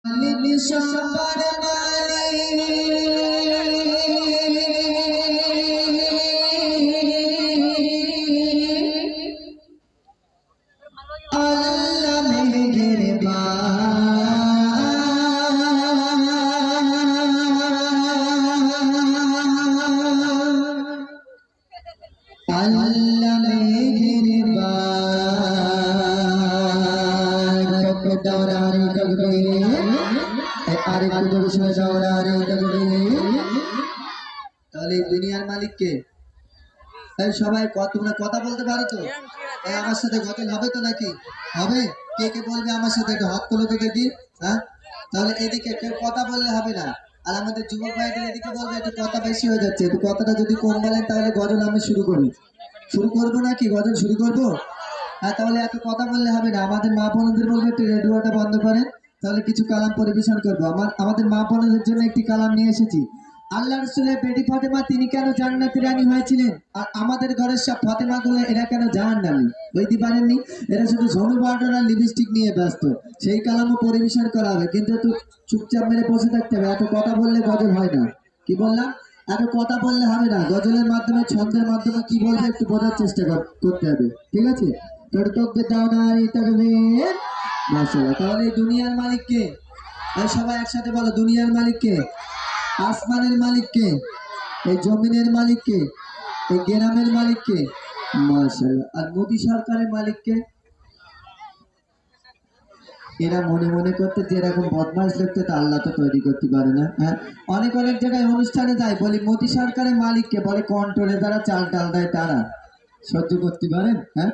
মালিক সবার আল্লাহ তাহলে দুনিয়ার মালিক কে? সবাই তোমরা কথা বলতে পারো তো? আমার সাথে গজল হবে তো নাকি? হবে? কে কে বলবে আমার সাথে? একটু হাত তোলো তো দেখি। হ্যাঁ, তাহলে এদিকে কেউ কথা বললে হবে না, আর আমাদের যুবক ভাইদের এদিকে বলবে একটু কথা বেশি হয়ে যাচ্ছে, একটু কথাটা যদি কম বলেন তাহলে গজল আমি শুরু করবো নাকি? গজল শুরু করবো? হ্যাঁ, তাহলে এত কথা বললে হবে না। আমাদের মা বোনদের বলবে একটু রেডিওটা বন্ধ করেন, তাহলে কিছু কালাম পরিবেশন করবো। আমাদের মা বোনদের জন্য একটি কালাম নিয়ে এসেছি। আল্লাহ রাসূলের বেটি ফাতেমা তিনি কেন জান্নাতের রানী হয়েছিলেন, আর আমাদের ঘরের সব ফাতেমা গুলো এরা কেন জাহান্নামী? বুঝতে পারেননি? এরা শুধু ঝনু বার্ডন আর লিপস্টিক নিয়ে ব্যস্ত। সেই কালামও পরিবেশন করা হবে, কিন্তু একটু চুপচাপ মেরে বসে থাকতে হবে। এত কথা বললে গজল হয় না। কি বললাম? এত কথা বললে হবে না। গজলের মাধ্যমে, ছন্দের মাধ্যমে কি বলবে একটু বোঝার চেষ্টা করতে হবে, ঠিক আছে? তোর তোকে দাও না তাকবীর মাশাআল্লাহ। তাহলে দুনিয়ার মালিক কে? সবাই একসাথে বলো, দুনিয়ার মালিক কে? আসমানের মালিক কে? এই জমিনের মালিক কে? এই গ্রামের মালিক কে? মাশাআল্লাহ। আর মোদী সরকারের মালিক কে? এরা মনে মনে করতে যে এরকম বদমাশ দেখতে, তো আল্লাহ তো তৈরি করতে পারে না। হ্যাঁ, অনেক জায়গায় অনুষ্ঠানে যায়, বলি মোদী সরকারের মালিককে, বলে কন্ট্রোলে যারা চাল টাল দেয় তারা। সহ্য করতে পারেন? হ্যাঁ,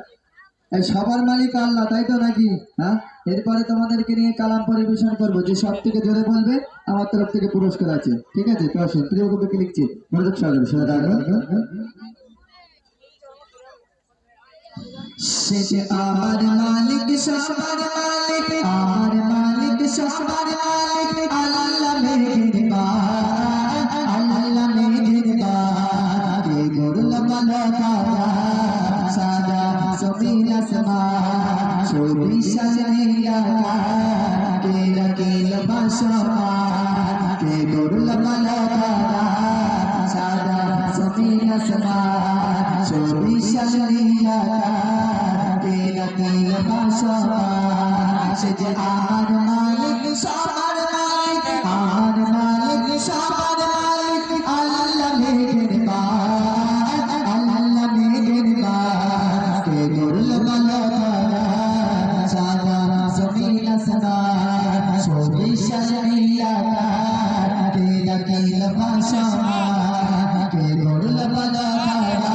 এই সবার মালিক আল্লাহ, তাই তো নাকি? হ্যাঁ, এরপরে তোমাদেরকে নিয়ে কালাম পরিবেশন করবো। যে সব থেকে জোরে বলবে আমার তরফ থেকে পুরস্কার আছে, ঠিক আছে? তো আসুন, প্রিয় কবিকে লিখছি, মনোযোগ সহকারে। সে যে আমার মালিক, সবার মালিক, আমার মালিক, সবার মালিক, আল্লাহ মেহেরবান, আল্লাহ মেহেরবান। কে গড়ল মালাকা সাদা জমিন আসমান, চৌবিশ নীলাকাশ, কে রাখিল ভাসমান। কে গড়ল মালাকা সাদা জমিন আসমান, চৌবিশ নীলাকাশ, কে রাখিল ভাসমান। সে যে আমার মালিক, সবার মালিক, আমার মালিক, সবার মালিক, আল্লাহ মেহেরবান, আল্লাহ মেহেরবান। কে গড়ল মালাকা সাদা জমিন আসমান, চৌবিশ নীলাকাশ, কে রাখিল ভাসমান। কে গড়ল মালাকা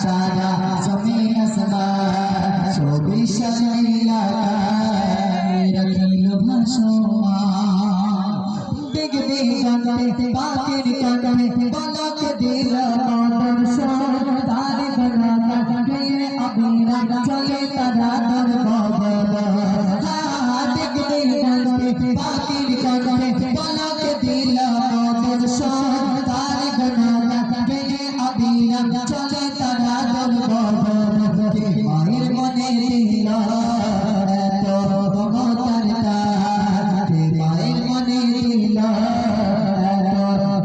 সাদা জমিন আসমান, চৌবিশ নীলাকাশ, রাখিল ভাসমান। দেখবে গানতে পাখির কানে, পলক দিল দর্শন, তার গণনা আবিরা চলে তারা দরবাব। দেখবে গানতে পাখির কানে, পলক দিল দর্শন, তার গণনা আবিরা চলে তারা দরবাব। মায়ের মনে দিল এত মমতার টান, মায়ের মনে দিল এত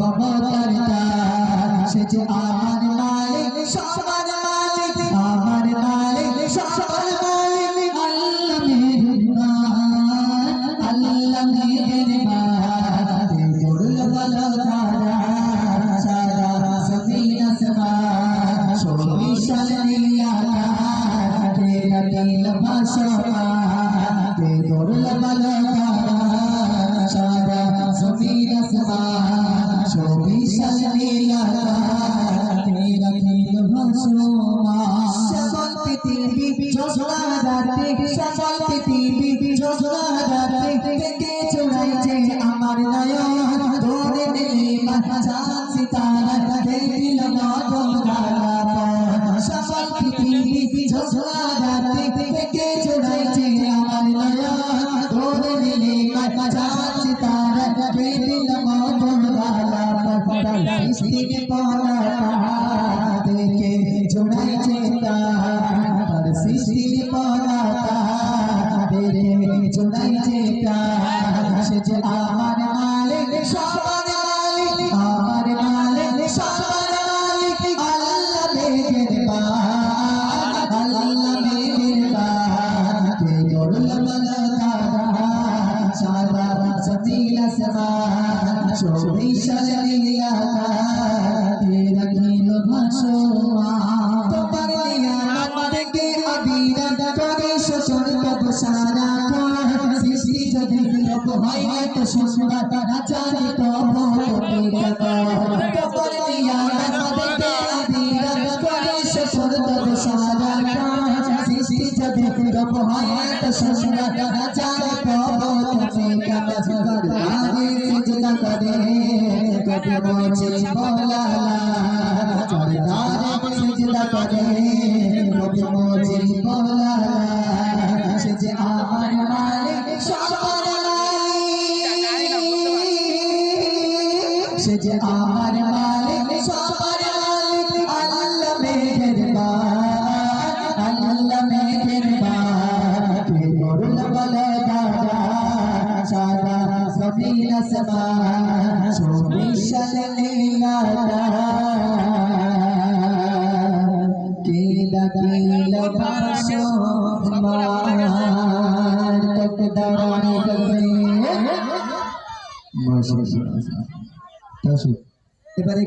মমতার টান। সে যে আমার মালিক, সবার মালিক, আমার মালিক, সবার মালিক, আল্লাহ মেহেরবান, আল্লাহ মেহেরবান। গড়ল মালাকা সাদা জমিন আসমান, চৌবিশ নীলাকাশ, কে রাখিল ভাসমান। কে গড়ল মালাকা সাদা জমিন আসমান, চৌবিশ নীলাকাশ, কে রাখিল ভাসমান। সকল পৃথিবী জ্যোৎস্না রাতে, সকল পৃথিবী জ্যোৎস্না রাতে, থেকে চড়াইছে আমার নয়ন, ধরে নীলিমা চাঁদ সিতারা, দেখিল মদন গালাপন। সকল পৃথিবী জ্যোৎস্না রাতে, থেকে চড়াইছে আমার নয়ন, ধরে নীলিমা চাঁদ সিতারা, দেখিল মদন গালাপন। সৃষ্টিকে পরাকা দেখে চড়াইছে তার, সৃষ্টির পরাকা দেখে চড়াইছে তার। সে সারা জমিন আসমান চৌবিশাল লীলাতে রাখিল ভাসমান তোমার নিয়ামত দেখে অবিরত করে শোষণ কব সারা সৃষ্টি যদি রূপ হয় এত সুন্দর তারা জানে তব তোমার নিয়ামত দেখে অবিরত করে শোষণ কব সারা সৃষ্টি যদি রূপ হয় এত সুন্দর তারা জানে তব আগে সিজদা করে কত বলছে বলা চরদারে সিজদা করে কত বলছে বলা সে যে আমার মালিক সবার মালিক সে যে আমার মালিক সবার মালিক আল্লাহ মেহেরবান আল্লাহ মেহেরবান কে করল বলে দাদা সারা জমিন আসমান চৌবিশাল লীলাটা কে লাগিল ভাসমান তকদার করে মাশাআল্লাহ। এবারে